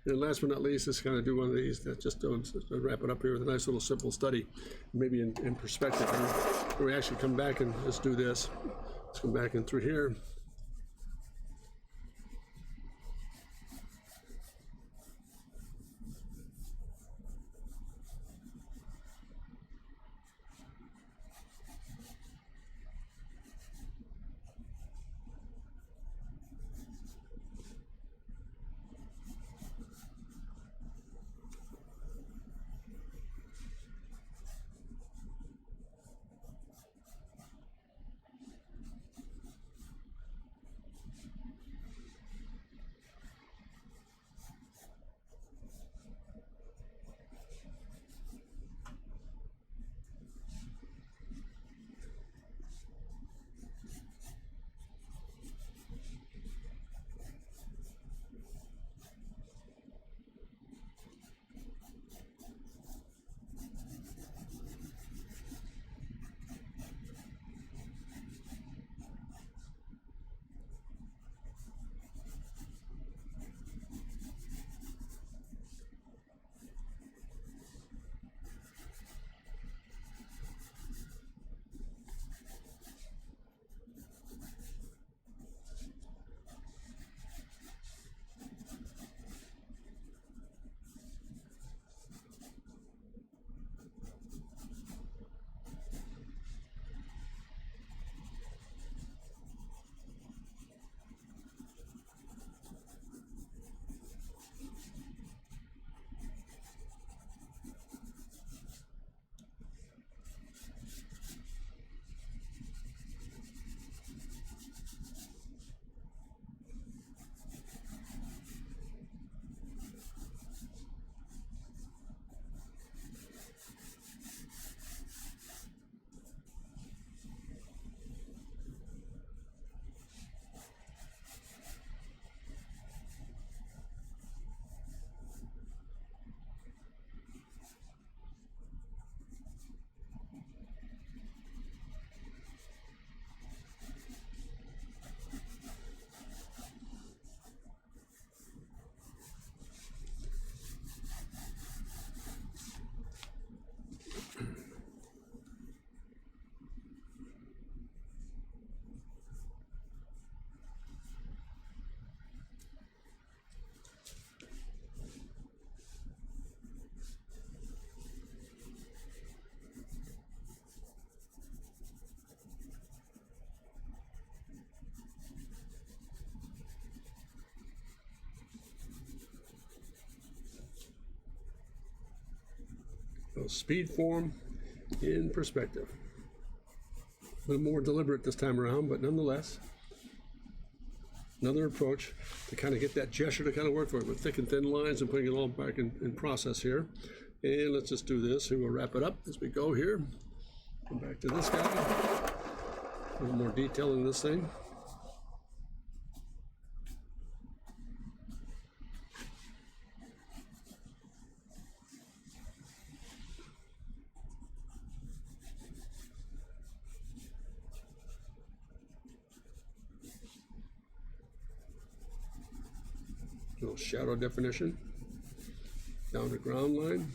And last but not least, let's kind of do one of these that just to wrap it up here with a nice little simple study, maybe in perspective. Where we actually come back and just do this. Let's come back in through here. So speed form in perspective. A little more deliberate this time around, but nonetheless, another approach to kind of get that gesture to kind of work for it with thick and thin lines and putting it all back in process here. And let's just do this, and we'll wrap it up as we go here. Come back to this guy. A little more detail in this thing. A little shadow definition down the ground line.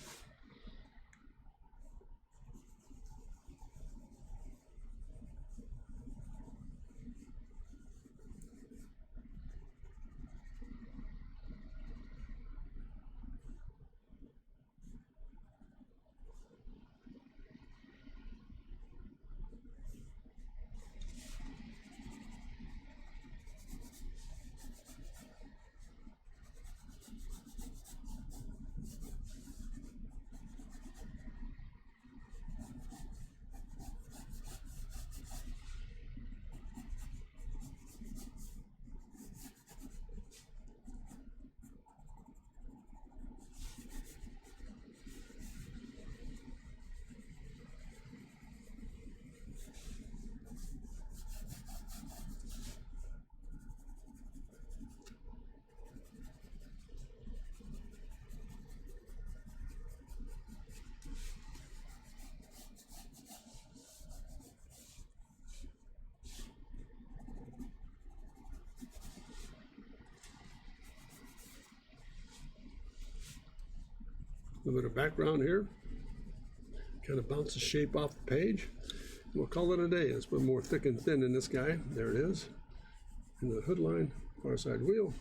A little bit of background here. Kind of bounces shape off the page. We'll call it a day. Let's put more thick and thin in this guy. There it is. In the hood line, far side wheel.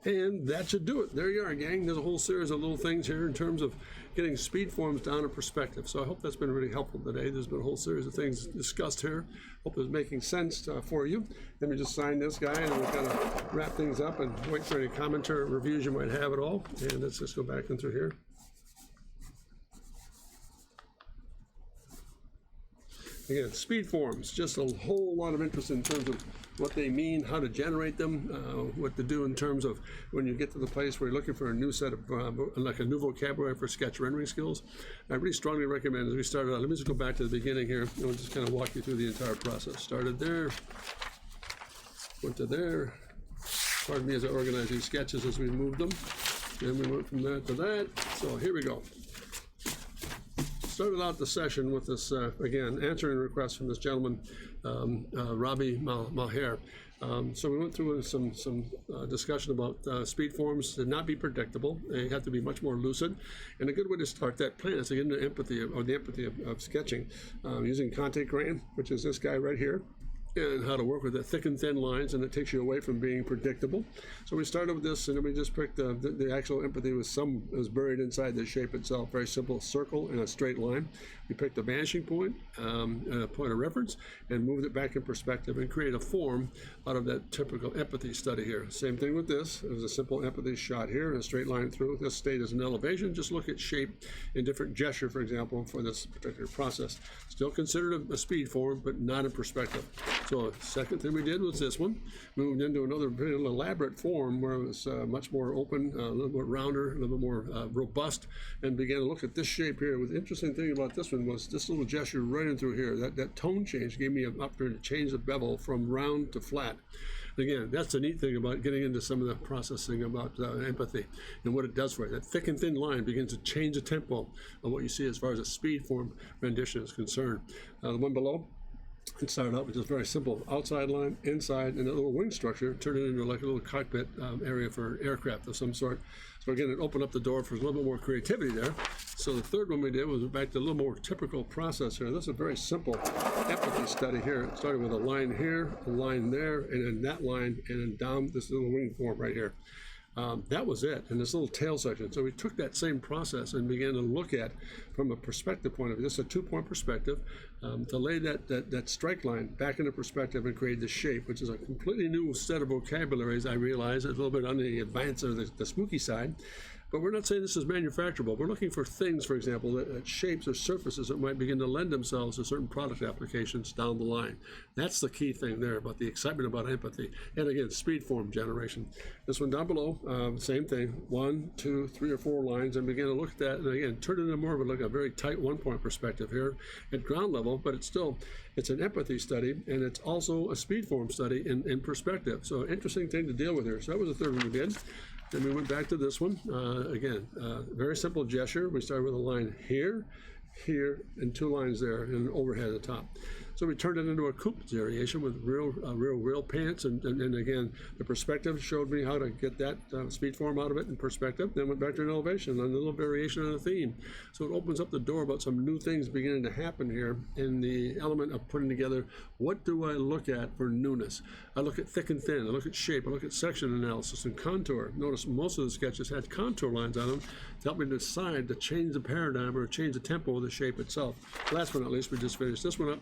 And that should do it. There you are, gang. There's a whole series of little things here in terms of getting speed forms down in perspective. So I hope that's been really helpful today. There's been a whole series of things discussed here. Hope it's making sense for you. Let me just sign this guy and we'll kind of wrap things up and wait for any commentary or reviews you might have at all. And let's just go back in through here. Again, speed forms, just a whole lot of interest in terms of what they mean, how to generate them, what to do in terms of when you get to the place where you're looking for a new set of, like a new vocabulary for sketch rendering skills. I really strongly recommend as we started out, let me just go back to the beginning here, and we'll just kind of walk you through the entire process. Started there, went to there. Pardon me as I organize these sketches as we moved them. Then we went from that to that. So here we go. Started out the session with this, again, answering requests from this gentleman, Robbie Malher. So we went through some discussion about speed forms to not be predictable. They have to be much more lucid. And a good way to start that plan is to get into empathy, or the empathy of sketching, using Conte Crayon, which is this guy right here, and how to work with the thick and thin lines, and it takes you away from being predictable. So we started with this, and then we just picked the actual empathy was buried inside the shape itself. Very simple circle and a straight line. We picked the vanishing point, a point of reference, and moved it back in perspective and create a form out of that typical empathy study here. Same thing with this. It was a simple empathy shot here and a straight line through. This stayed as an elevation. Just look at shape in different gesture, for example, for this particular process. Still considered a speed form, but not in perspective. So the second thing we did was this one. Moved into another very elaborate form where it was much more open, a little bit rounder, a little bit more robust, and began to look at this shape here. The interesting thing about this one was this little gesture right in through here. That tone change gave me an opportunity to change the bevel from round to flat. Again, that's the neat thing about getting into some of the processing about empathy and what it does for you. That thick and thin line begins to change the tempo of what you see as far as a speed form rendition is concerned. The one below, it started out with just very simple outside line, inside, and a little wing structure, turned it into like a little cockpit area for aircraft of some sort. So again, it opened up the door for a little bit more creativity there. So the third one we did was back to a little more typical process here. This is a very simple empathy study here. It started with a line here, a line there, and then that line, and then down this little wing form right here. That was it, and this little tail section. So we took that same process and began to look at, from a perspective point of view, this is a two-point perspective, to lay that strike line back into perspective and create this shape, which is a completely new set of vocabularies. I realize it's a little bit on the advanced or the spooky side. But we're not saying this is manufacturable. We're looking for things, for example, that shapes or surfaces that might begin to lend themselves to certain product applications down the line. That's the key thing there about the excitement about empathy. And again, speed form generation. This one down below, same thing, 1, 2, 3, or 4 lines, and begin to look at that, and again, turn it into more of a very tight one-point perspective here at ground level, but it's an empathy study, and it's also a speed form study in perspective. So interesting thing to deal with here. So that was the third one we did. Then we went back to this one. Again, very simple gesture. We started with a line here, here, and 2 lines there, and an overhead at the top. So we turned it into a coupe variation with real pants, and again, the perspective showed me how to get that speed form out of it in perspective. Then went back to an elevation and a little variation on a theme. So it opens up the door about some new things beginning to happen here in the element of putting together, what do I look at for newness? I look at thick and thin, I look at shape, I look at section analysis and contour. Notice most of the sketches had contour lines on them to help me decide to change the paradigm or change the tempo of the shape itself. Last but not least, we just finished this one up.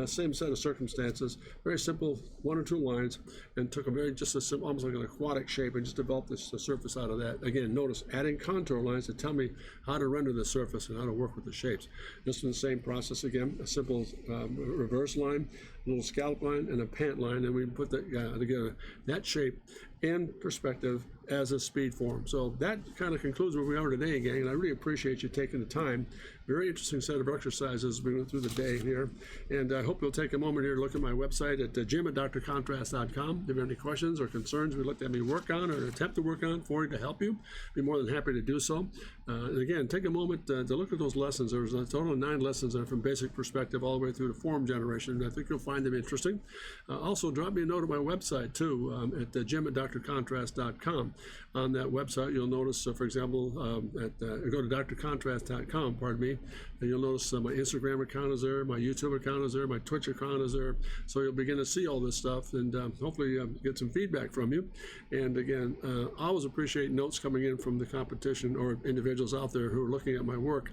Same set of circumstances, very simple, 1 or 2 lines, and took almost like an aquatic shape and just developed the surface out of that. Again, notice adding contour lines to tell me how to render the surface and how to work with the shapes. This is the same process again, a simple reverse line, a little scallop line, and a pant line, and we put that together, that shape in perspective as a speed form. So that kind of concludes where we are today, gang, and I really appreciate you taking the time. Very interesting set of exercises we went through the day here, and I hope you'll take a moment here to look at my website at jim@drcontrast.com. If you have any questions or concerns we'd like to have me work on or attempt to work on for you to help you, be more than happy to do so. And again, take a moment to look at those lessons. There's a total of 9 lessons there from basic perspective all the way through to form generation. I think you'll find them interesting. Also, drop me a note at my website too, at jim@drcontrast.com. On that website, you'll notice, for example, go to drcontrast.com, pardon me, and you'll notice my Instagram account is there, my YouTube account is there, my Twitch account is there. So you'll begin to see all this stuff and hopefully get some feedback from you. And again, I always appreciate notes coming in from the competition or individuals out there who are looking at my work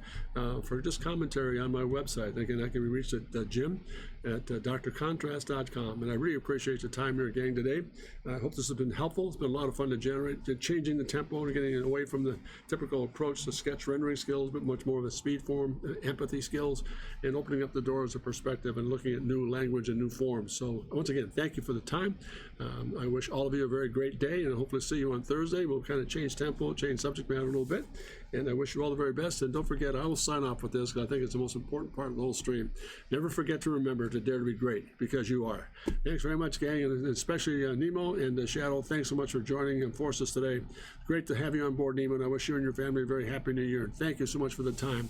for just commentary on my website. Again, I can be reached at jim@drcontrast.com. And I really appreciate your time here, gang, today. I hope this has been helpful. It's been a lot of fun to generate, changing the tempo and getting away from the typical approach to sketch rendering skills, but much more of a speed form, empathy skills, and opening up the doors of perspective and looking at new language and new forms. So once again, thank you for the time. I wish all of you a very great day, and hopefully see you on Thursday. We'll kind of change tempo, change subject matter a little bit, and I wish you all the very best. And don't forget, I will sign off with this because I think it's the most important part of the whole stream. Never forget to remember to dare to be great, because you are. Thanks very much, gang, and especially Nemo and Shadow. Thanks so much for joining and forces today. Great to have you on board, Nemo, and I wish you and your family a very happy new year. Thank you so much for the time.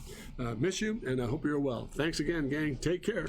Miss you, and I hope you're well. Thanks again, gang. Take care.